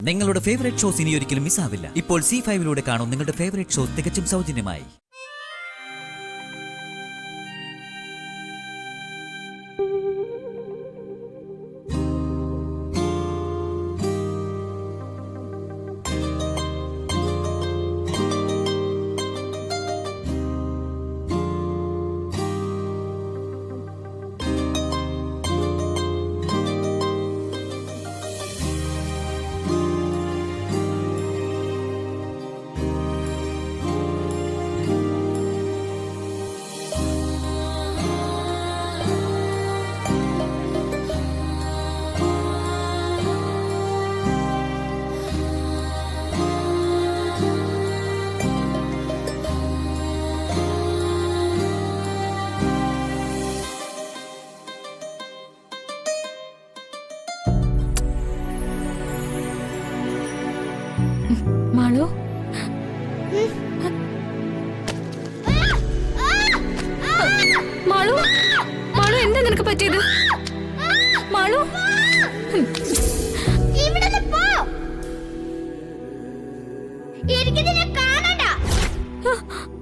നിങ്ങളുടെ favourite shows ഇനി ഒരിക്കലും മിസ്സാവില്ല. ഇപ്പോൾ C5 കാണും നിങ്ങളുടെ ഫേവറേറ്റ് ഷോസ് തികച്ചും സൗജന്യമായി. മാളു മാളു മാളു എന്താ നിനക്ക് പറ്റിയത്? മാളു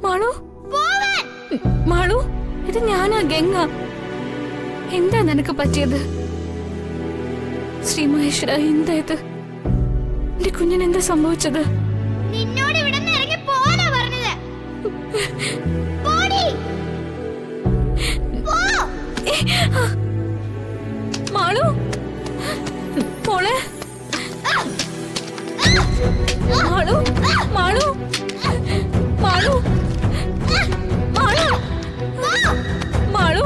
മാളു മാളു ഇത് ഞാനാ ഗംഗ. എന്താ നിനക്ക് പറ്റിയത്? ശ്രീ മഹേശ്വര, എന്താ ഇത്? എന്റെ കുഞ്ഞിന് എന്താ സംഭവിച്ചത്? നിന്നോട് ഇവിടെ നിന്ന് ഇറങ്ങി പോവാനാ പറഞ്ഞത്. പോടി പോ. മാളു മോളെ, മാളു മാളു മാളു മാളു മാളു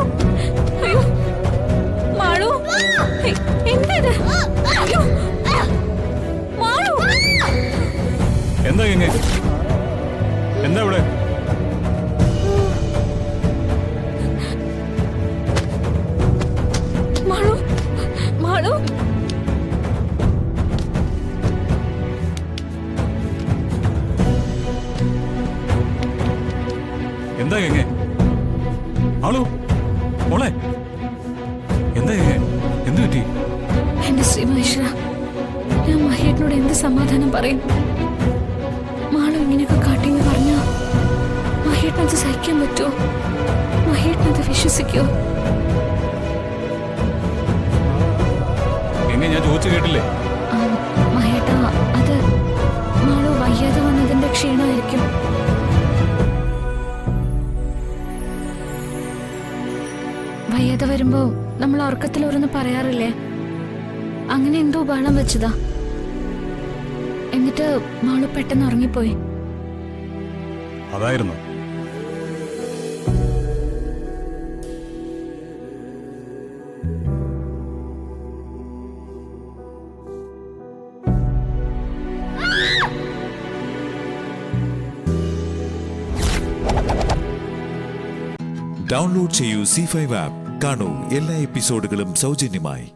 അയ്യോ മാളു എന്താ ഇത്? അയ്യോ മാളു എന്താ എന്താ ഇവിടെ? മാളു മാളു എന്താ ആളു മോളെ, എന്താ എന്ത് പറ്റി? എന്റെ ശ്രീ മഹേശ്വര, ഞാൻ മഹേട്ടനോട് എന്ത് സമാധാനം പറയും? മാളു ഇങ്ങനെയൊക്കെ കാട്ടിന്ന് പറഞ്ഞ മഹേട്ടനത് സഹിക്കാൻ പറ്റുമോ? മഹേട്ടനത് വിശ്വസിക്കോ? ഞാൻ ചോദിച്ചു കേട്ടില്ലേ? മഹേട്ട, അത് മാളു വയ്യാതെ വന്നതിന്റെ ക്ഷീണമായിരിക്കും. വയ്യാതെ വരുമ്പോ നമ്മൾ ഉറക്കത്തിൽ ഓരോന്ന് പറയാറില്ലേ? അങ്ങനെ എന്തോ ബഹളം വെച്ചതാ. എന്നിട്ട് മാളു പെട്ടെന്ന് ഉറങ്ങിപ്പോയി. അതായിരുന്നു. ഡൗൺലോഡ് ചെയ്യൂ C5 ആപ്പ്. കാണൂ എല്ലാ എപ്പിസോഡുകളും സൗജന്യമായി.